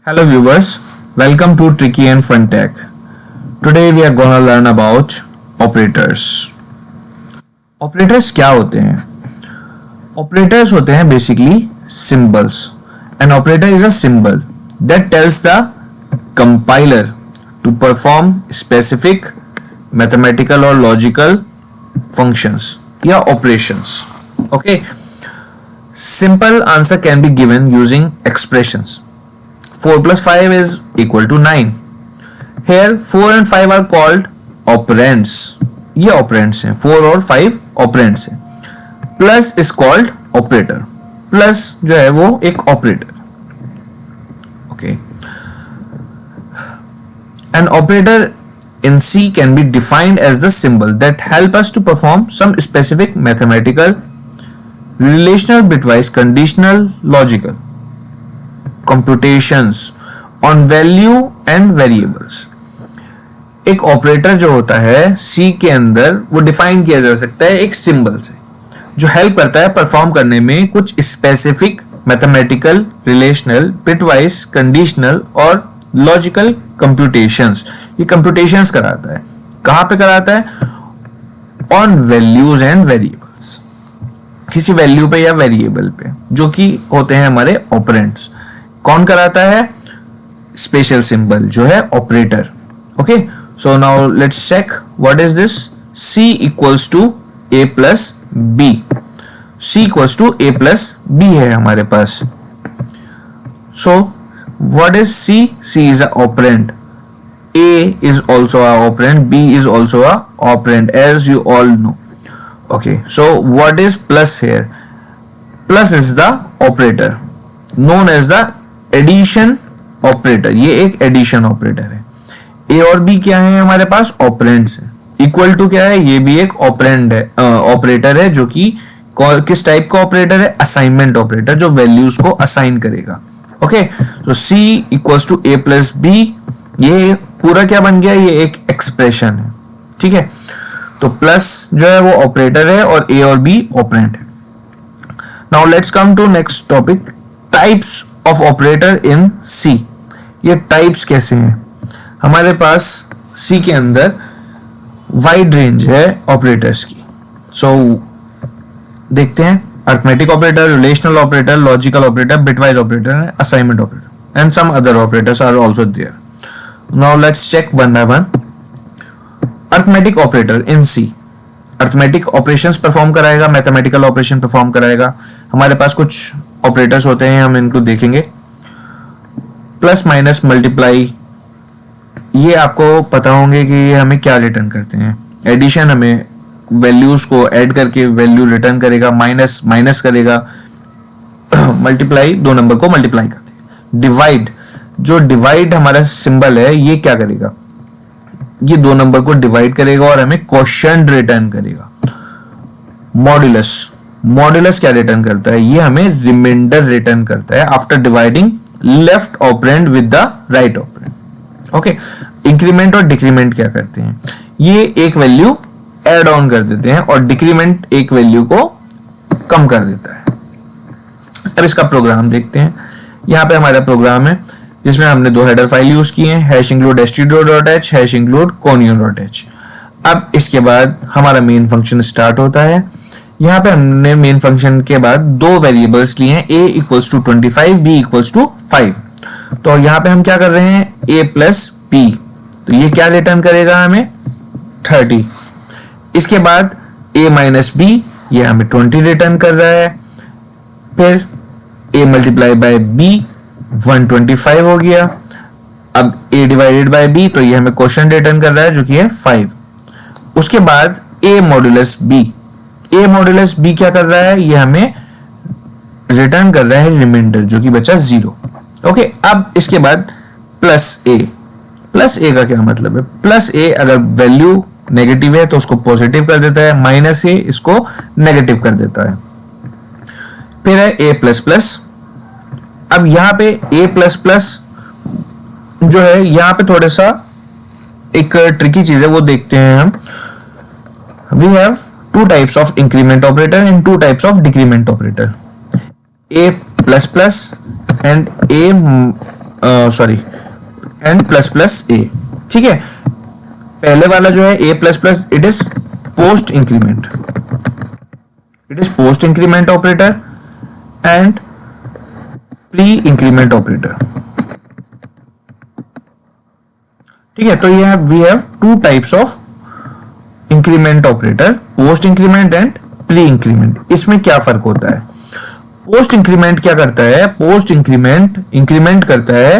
Hello viewers, welcome to Tricky and Fun Tech. Today we are gonna learn about operators. Operators क्या होते हैं? Operators होते हैं basically symbols. An operator is a symbol that tells the compiler to perform specific mathematical or logical functions या operations. Okay. Simple answer can be given using expressions. 4 plus 5 is equal to 9. Here 4 and 5 are called operands. ये operands हैं, 4 और 5 operands हैं. Plus is called operator. Plus जो है वो एक operator. Okay. An operator in C can be defined as the symbol that help us to perform some specific mathematical, relational, bitwise, conditional, logical computations on value and variables. एक operator जो होता है C के अंदर वो define किया जा सकता है एक सिंबल से जो हेल्प करता है परफॉर्म करने में कुछ specific mathematical, relational, bitwise, conditional और लॉजिकल कंप्यूटेशंस. ये कंप्यूटेशंस कराता है. कहां पे कराता है? On values and variables. किसी वैल्यू पे या वेरिएबल पे जो कि होते हैं हमारे ऑपरेंड्स. कौन कराता है? स्पेशल सिंबल जो है operator. Okay, so now let's check what is this. C equals to A plus B. C equals to A plus B है हमारे पास. So what is C? C is a operand. A is also a operand. B is also a operand, as you all know. Okay, so what is plus here? Plus is the operator known as the addition operator. ये एक addition operator है. ए और B क्या है हमारे पास? Operands है. Equal to क्या है? ये भी एक ऑपरेंड है, ऑपरेटर है जो कि किस टाइप का ऑपरेटर है? असाइनमेंट ऑपरेटर जो वैल्यूज को असाइन करेगा. ओके, तो C equals to A plus B. ये पूरा क्या बन गया? ये एक एक्सप्रेशन है. ठीक है, तो प्लस जो है वो ऑपरेटर है और ए और बी ऑपरेंड है. Now let's come to next topic, types of operator in C. ये टाइप्स कैसे हैं? हमारे पास सी के अंदर वाइड रेंज है ऑपरेटर्स की. सो देखते हैं. Arithmetic operator, relational operator, logical operator, bitwise operator, assignment operator and some other operators are also there. Now let's check one by one. Arithmetic operator in C arithmetic operations perform कराएगा, mathematical operation perform कराएगा. हमारे पास कुछ operators होते हैं, हम इनको देखेंगे. Plus, minus, multiply, ये आपको पता होंगे कि ये हमें क्या रिटर्न करते हैं. एडिशन हमें वैल्यूज को ऐड करके वैल्यू रिटर्न करेगा. माइनस माइनस करेगा. मल्टीप्लाई दो नंबर को मल्टीप्लाई करते हैं. डिवाइड, जो डिवाइड हमारा सिंबल है ये क्या करेगा? ये दो नंबर को डिवाइड करेगा और हमें क्वोशिएंट रिटर्न करेगा. मॉड्यूलस, मॉड्यूलस क्या रिटर्न करता है? ये हमें रिमाइंडर रिटर्न करता है after dividing left operand with the right operand. Okay, increment और डिक्रीमेंट क्या करते हैं? ये एक वैल्यू ऐड ऑन कर देते हैं और डिक्रीमेंट एक वैल्यू को कम कर देता है. अब इसका प्रोग्राम देखते हैं. यहाँ पे हमारा प्रोग्राम है जिसमें हमने दो हेडर फाइल यूज किए हैं, hash include stdio.h, hash include conio.h. अब इसके बाद हमारा मेन फंक्शन स्टार्ट होता है. यहाँ पे हमने मेन फंक्शन के बाद दो वेरिएबल्स लिए हैं, a equals to 25, b equals to 5. तो यहाँ पे हम क्या कर रहे हैं? a plus b. तो ये क्या रिटर्न करेगा हमें? 30. इसके बाद a माइनस b, ये हमें 20 रिटर्न कर रहा है. फिर a मल्टीप्लाई बाय b 125 हो गया. अब a डिवाइडेड बाय b, तो ये हमें क्वोशिएंट रिटर्न कर रहा है जो कि है 5. उसके बाद a modulus b. a modulus b क्या कर रहा है? ये हमें रिटर्न कर रहा है रिमाइंडर जो कि बचा 0. ओके, अब इसके बाद प्लस a. प्लस a का क्या मतलब है? प्लस a अगर वैल्यू नेगेटिव है तो उसको पॉजिटिव कर देता है, माइनस a इसको नेगेटिव कर देता है. फिर है a प्लस प्लस. अब यहाँ पे a प्लस प्लस जो है यहाँ पे थोड़ा सा एक ट्रिकी चीज है, वो देखते हैं हम. We have two types of increment operator and two types of decrement operator. A plus plus and A sorry and plus plus A, ठीक है। पहले वाला जो है A plus plus, it is post increment, it is post increment operator and pre increment operator, ठीक है। तो ये we have two types of increment operator, post increment and pre increment. इसमें क्या फर्क होता है? पोस्ट इंक्रीमेंट क्या करता है? पोस्ट इंक्रीमेंट इंक्रीमेंट करता है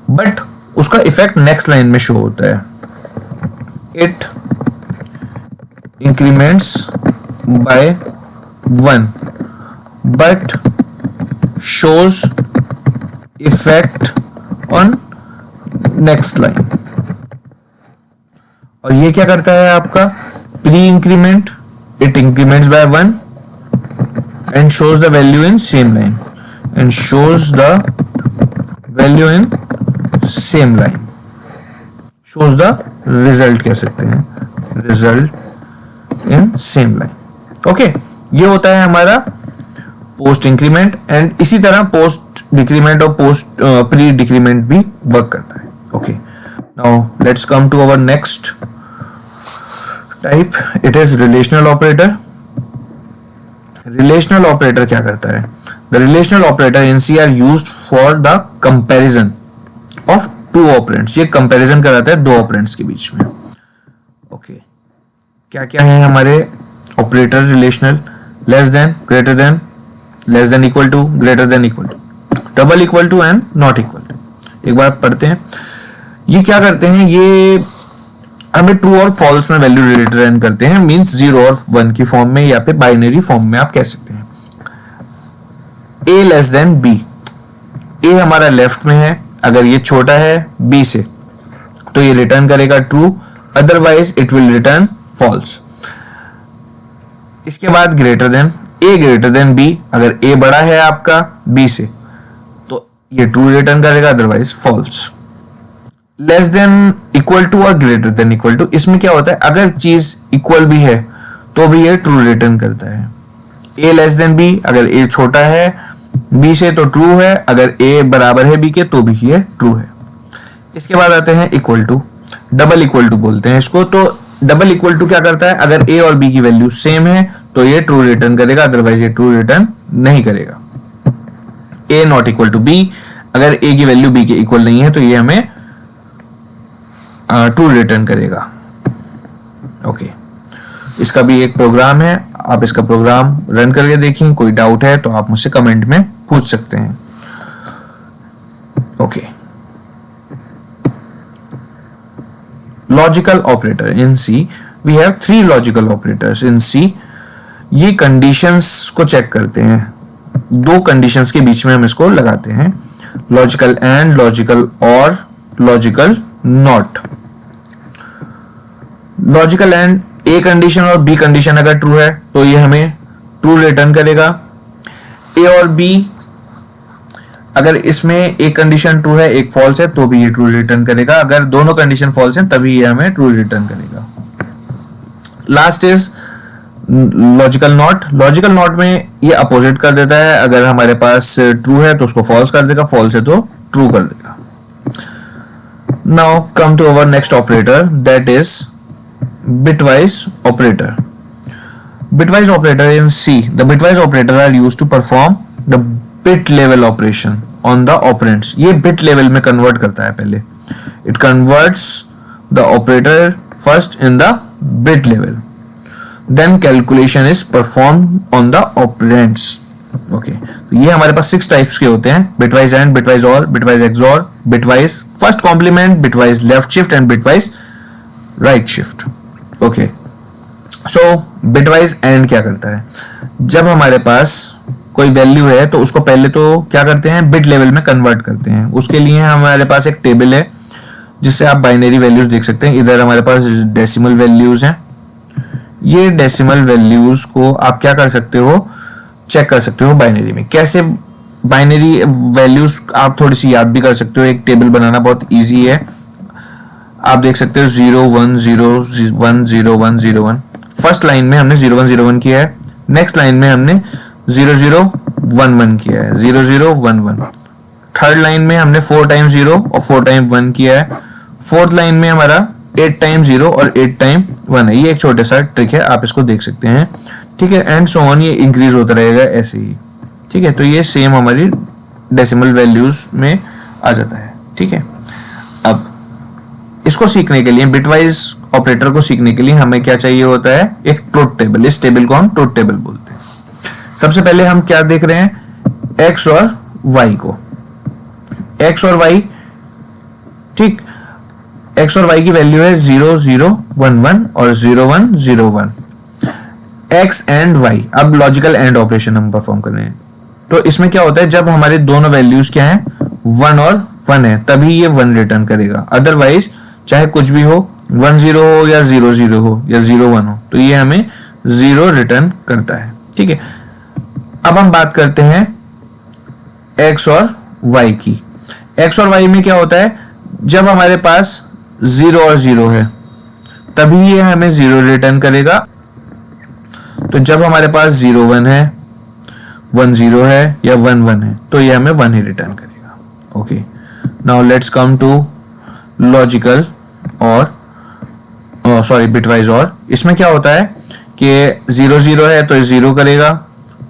बट उसका इफेक्ट नेक्स्ट लाइन में शो होता है। It increments by 1 but shows effect on next line. और ये क्या करता है आपका pre increment? It increments by 1 and shows the value in same line and shows the value in same line, shows the result कह सकते हैं, result in same line, okay. ये होता है हमारा पोस्ट इंक्रीमेंट एंड इसी तरह पोस्ट डिक्रीमेंट और पोस्ट प्री डिक्रीमेंट भी वर्क करता है, okay. Now let's come to our next type, it is relational operator. Relational operator क्या करता है? The relational operator in C are used for the comparison of two operands. ये comparison कराता है दो ऑपरेंड्स के बीच में, ओके। क्या क्या है हमारे operator relational? Less than, greater than, less than equal to, greater than equal to, double equal to and not equal to. एक बार पढ़ते हैं। ये क्या करते हैं? ये हमें ट्रू और फॉल्स में वैल्यू रिटर्न करते हैं, मींस 0 और 1 की फॉर्म में या फिर बाइनरी फॉर्म में आप कह सकते हैं। a less than b, a हमारा लेफ्ट में है, अगर ये छोटा है b से तो ये रिटर्न करेगा true, otherwise it will return false. इसके बाद greater than, a greater than b, अगर a बड़ा है आपका b से तो ये ट्रू रिटर्न करेगा, otherwise false. Less than equal to और ग्रेटर देन इक्वल टू, इसमें क्या होता है? अगर चीज इक्वल भी है तो भी ये ट्रू रिटर्न करता है। a लेस देन b, अगर a छोटा है b से तो ट्रू है, अगर a बराबर है b के तो भी ये ट्रू है। इसके बाद आते हैं equal to, double equal to बोलते हैं इसको। तो डबल इक्वल टू क्या करता है? अगर a और b की वैल्यू सेम है तो ये ट्रू रिटर्न करेगा, अदरवाइज ये ट्रू रिटर्न नहीं करेगा। a not equal to b, अगर a की वैल्यू b के इक्वल नहीं है तो ये हमें ट्रू रिटर्न करेगा, ओके। इसका भी एक प्रोग्राम है, आप इसका प्रोग्राम रन करके देखिए, कोई डाउट है तो आप मुझसे कमेंट में पूछ सकते हैं, okay. Logical operator in C, we have 3 logical operators in C. ये कंडीशंस को चेक करते हैं, 2 कंडीशंस के बीच में हम इसको लगाते हैं, लॉजिकल एंड, लॉजिकल और, logical not. Logical and, a condition और बी कंडीशन अगर ट्रू है तो ये हमें ट्रू रिटर्न करेगा। ए और बी, अगर इसमें एक कंडीशन ट्रू है एक फॉल्स है तो भी ये ट्रू रिटर्न करेगा, अगर दोनों कंडीशन फॉल्स हैं तभी ये हमें ट्रू रिटर्न करेगा। Last is logical not. Logical not में ये अपोजिट कर देता है, अगर हमारे पास ट्रू है तो उसको फॉल्स कर देगा, फॉल्स है तो ट्रू कर देगा। Now come to our next operator, that is bitwise operator. Bitwise operator in C, the bitwise operator are used to perform the bit level operation on the operands. ये bit level में convert करता है पहले, it converts the operator first in the bit level, then calculation is performed on the operands, okay. तो ये हमारे पास 6 types के होते हैं, bitwise and, bitwise or, bitwise XOR, bitwise first complement, bitwise left shift and bitwise right shift, okay. So bitwise and क्या करता है? जब हमारे पास कोई वैल्यू है तो उसको पहले तो क्या करते हैं? बिट लेवल में कन्वर्ट करते हैं। उसके लिए हमारे पास एक टेबल है जिससे आप बाइनरी वैल्यूज देख सकते हैं। इधर हमारे पास डेसिमल वैल्यूज हैं, ये डेसिमल वैल्यूज को आप क्या कर सकते हो? चेक कर सकते हो बाइनरी में। कैसे? बाइनरी वैल्यूज आप थोड़ी सी याद भी कर सकते हो, एक टेबल बनाना बहुत इजी है। आप देख सकते हो 0 1 0 1 0 1 0 1, फर्स्ट लाइन में हमने 0 1 0 1 किया है, नेक्स्ट लाइन में हमने 0 0 1 1 किया है, 0 0 1 1। थर्ड लाइन में हमने 4 टाइम 0 और 4 टाइम 1 किया है। फोर्थ लाइन में हमारा 8 टाइम 0 और 8 टाइम 1 है। ये एक छोटा सा ट्रिक है, आप इसको देख सकते हैं, ठीक है। एंड सो ऑन, ये इंक्रीज होता रहेगा ऐसे ही, ठीक है। तो ये सेम हमारी डेसिमल वैल्यूज में आ जाता है, ठीक है। अब इसको सीखने के लिए, बिटवाइज ऑपरेटर को सीखने के लिए हमें क्या चाहिए होता है, एक ट्रुथ टेबल। इस टेबल को हम ट्रुथ टेबल बोलते हैं। सबसे पहले हम क्या देख रहे हैं, एक्स और वाई को, एक्स और वाई, ठीक। एक्स और वाई की वैल्यू है 0 0 1 1 और 0 1 0 1। एक्स एंड वाई, अब लॉजिकल एंड ऑपरेशन हम परफॉर्म कर रहे हैं। तो इसमें क्या होता है, जब हमारे दोनों वैल्यूज क्या है, 1 और 1 है, तभी ये 1 रिटर्न करेगा। अदरवाइज चाहे कुछ भी हो, 1 0 हो या 0 0 हो या 0 1 हो, तो ये हमें 0 रिटर्न करता है, ठीक है। अब हम बात करते हैं एक्स और वाई की। एक्स और वाई में क्या होता है, जब हमारे पास 0 और 0 है तभी ये हमें 0 रिटर्न करेगा। तो जब हमारे पास 0 1 है, 1 0 है या 1 1 है, तो ये हमें 1 ही रिटर्न करेगा। Okay, now let's come to logical और बिटवाइज। और इसमें क्या होता है कि 0 0 है तो 0 करेगा,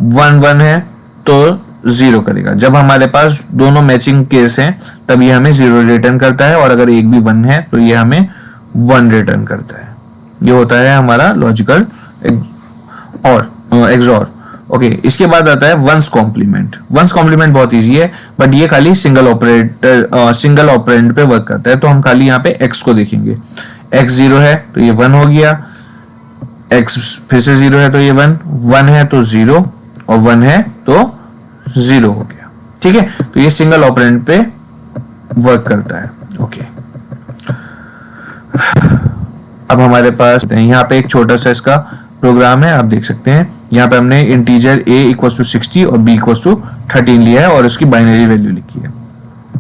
1 1 है तो 0 करेगा। जब हमारे पास दोनों मैचिंग केस हैं तब ये हमें 0 रिटर्न करता है, और अगर एक भी 1 है तो ये हमें 1 रिटर्न करता है। ये होता है हमारा लॉजिकल और एक्सॉर। ओके, इसके बाद आता है वंस कॉम्प्लीमेंट। वंस कॉम्प्लीमेंट बहुत इजी है, बट ये खाली सिंगल ऑपरेंड पे वर्क करता है। तो हम खाली यहाँ पे x को देखेंगे। x 0 है तो ये 1 हो गया, x फिर से 0 है तो ये 1, 1 है तो 0 और 1 है तो 0 हो गया, ठीक है। तो ये सिंगल ऑपरेंड पे वर्क करता है। ओके, अब हमारे पास यहाँ पे एक छोटा सा इसका प्रोग्राम है, आप देख सकते हैं। यहाँ पे हमने इंटीजर a इक्वल्स टू 60 और b इक्वल्स टू 13 लिया है और उसकी बाइनरी वैल्यू लिखी है।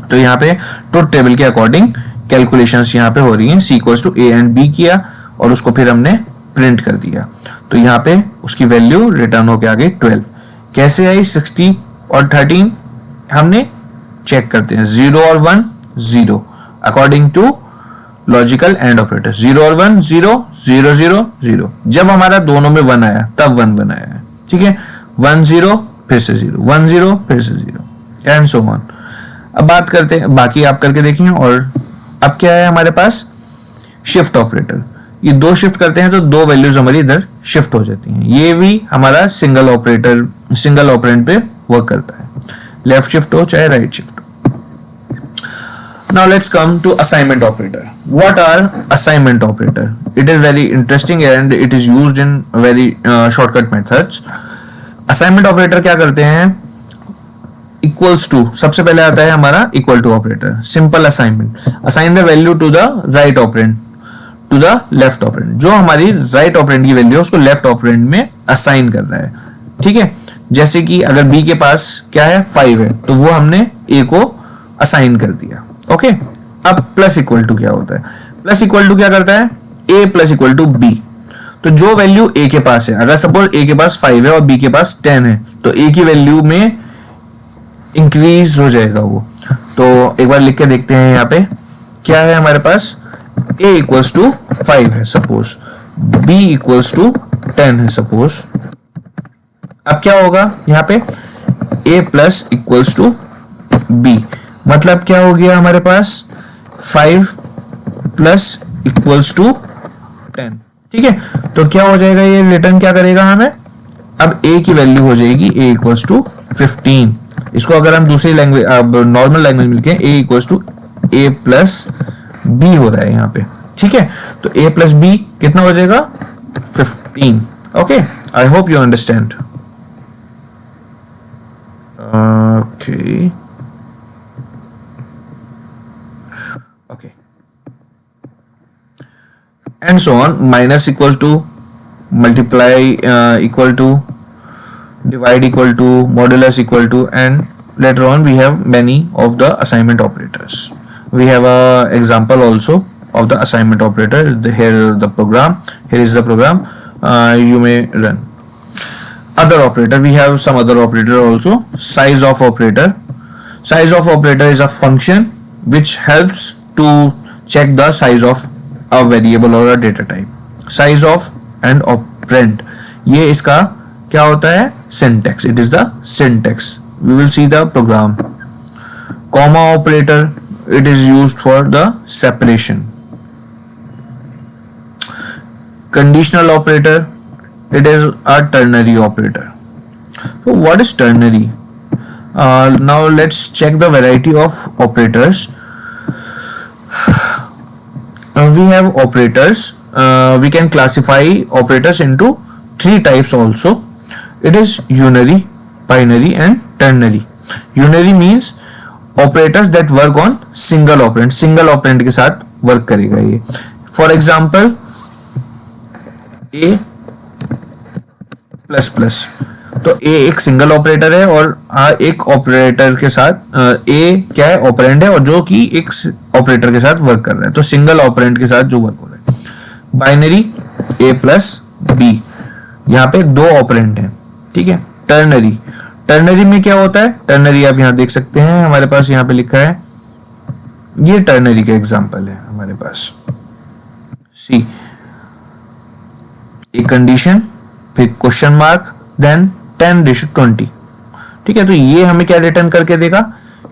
तो यहाँ पे ट्रुथ टेबल के अकॉर्डिंग कैलकुलेशंस यहाँ पे हो रही हैं। c equals to a and b किया और उसको फिर हमने प्रिंट कर दिया। तो यहाँ पे उसकी वैल्यू रिटर्न होके आ गई 12। कैसे आई 60 और 13, हमने चेक करते हैं। 0 और 1 0 according to logical and operator. 0 और 1 0 0 0 0। जब हमारा दोनों में 1 आया तब 1 1 आया है, ठीक है। 1 0 फिर से 0, 1 0 फिर से 0 एंड सो ऑन। अब बात करते हैं, बाकी आप करके देखें। और अब क्या है हमारे पास, शिफ्ट ऑपरेटर। ये 2 शिफ्ट करते हैं तो 2 वैल्यूज हमारी इधर शिफ्ट हो जाती हैं। ये भी हमारा सिंगल ऑपरेंड पे वर्क करता है, लेफ्ट शिफ्ट हो चाहे राइट शिफ्ट हो। Now let's come to assignment operator. What are assignment operator? It is very interesting and it is used in very shortcut methods. Assignment operator क्या करते हैं, equals to, सबसे पहले आता है हमारा equal to operator. Simple assignment. Assign the value to the right operand to the left operand. जो हमारी right operand की वैल्यू है उसको left operand में assign कर रहा है, ठीक है। जैसे कि अगर b के पास क्या है 5 है तो वो हमने a को assign कर दिया। ओके, अब प्लस इक्वल टू क्या होता है, प्लस इक्वल टू क्या करता है, a plus equal to b। तो जो वैल्यू a के पास है, अगर सपोज a के पास 5 है और b के पास 10 है तो a की वैल्यू में इंक्रीज हो जाएगा वो। तो एक बार लिख के देखते हैं, यहाँ पे क्या है हमारे पास, a इक्वल्स टू 5 है सपोज, b इक्वल्स टू 10 है सपोज। अब क्या होगा यहाँ पे, a plus equals to b, मतलब क्या हो गया हमारे पास 5 प्लस इक्वल्स टू 10, ठीक है। तो क्या हो जाएगा, ये रिटर्न क्या करेगा हमें, अब a की वैल्यू हो जाएगी a इक्वल्स टू 15। इसको अगर हम दूसरी लैंग्वेज, अब नॉर्मल लैंग्वेज में लिखें, a equals to a plus b हो रहा है यहाँ पे, ठीक है। तो a प्लस b कितना हो जाएगा 15। Okay, I hope you understand. Okay okay, and so on. Minus equal to, multiply equal to, divide equal to, modulus equal to, and later on we have many of the assignment operators. We have a example also of the assignment operator. Here the program, here is the program, you may run. Other operator, we have some other operator also. Size of operator. Size of operator is a function which helps to check the size of a variable or a data type. Size of and operand, ये इसका क्या होता है? Syntax. It is the syntax. We will see the program. Comma operator, it is used for the separation. Conditional operator, it is a ternary operator. So what is ternary? Now let's check the variety of operators. We have operators. We can classify operators into three types also. It is unary, binary and ternary. Unary means operators that work on single operand. Single operand के साथ work करेगा ये. For example, a plus plus, तो a एक single operator है और एक operator के साथ a क्या है? ऑपरेंड है, और जो कि एक ऑपरेटर के साथ वर्क कर रहा है, तो सिंगल ऑपरेंड के साथ जो वर्क हो रहा है. बाइनरी a प्लस b, यहाँ पे दो ऑपरेंड हैं, ठीक है. टर्नरी, टर्नरी में क्या होता है? टर्नरी आप यहाँ देख सकते हैं, हमारे पास यहाँ पे लिखा है, ये टर्नरी का एग्जांपल है हमारे पास. सी, एक कंडीशन, फिर क्वेश्चन मार्क, देन 10:20, ठीक है. तो ये हमें क्या रिटर्न करके देगा?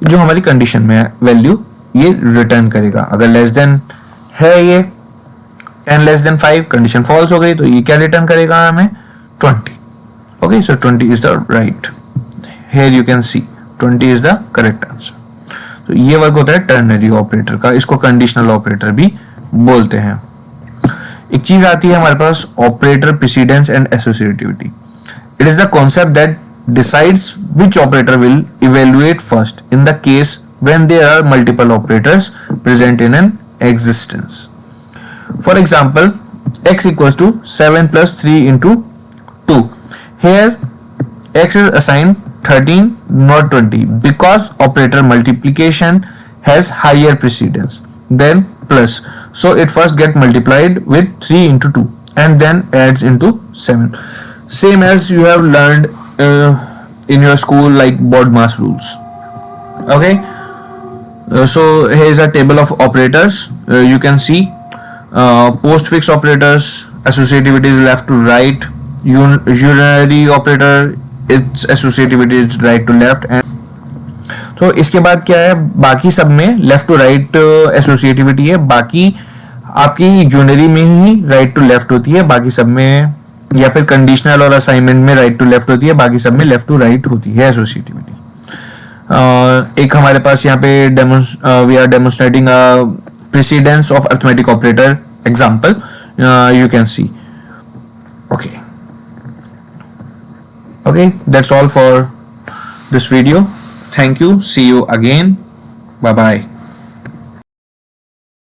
जो हमारी कंडीशन में है वैल्यू ये रिटर्न करेगा. अगर लेस देन है ये 10 लेस देन 5, कंडीशन फॉल्स हो गई, तो ये क्या रिटर्न करेगा हमें? 20. Okay, so 20 is the right. Here you can C 20 is the correct answer. तो ये वर्क होता है टर्नरी ऑपरेटर का. इसको कंडीशनल ऑपरेटर भी बोलते हैं. एक चीज आती है हमारे पास, operator precedence and associativity. It is the concept that decides which operator will evaluate first in the case when there are multiple operators present in an existence. For example, x equals to 7 plus 3 into 2. Here x is assigned 13 not 20 because operator multiplication has higher precedence than plus. So it first get multiplied with 3 into 2 and then adds into 7. Same as you have learned in your school, like BODMAS rules. Okay. So here is a table of operators. You can see postfix operators, associativity is left to right, unary operator, its associativity is right to left, and तो इसके बाद क्या है? बाकी सब में left to right associativity है. बाकी आपकी यूनरी में ही राइट टू लेफ्ट होती है, बाकी सब में, या फिर कंडीशनल और असाइनमेंट में राइट टू लेफ्ट होती है, बाकी सब में लेफ्ट टू राइट होती है एसोसिएटिविटी. एक हमारे पास यहाँ पे we are demonstrating precedence of arithmetic operator example. You can see. Okay, that's all for this video. Thank you. See you again. Bye bye.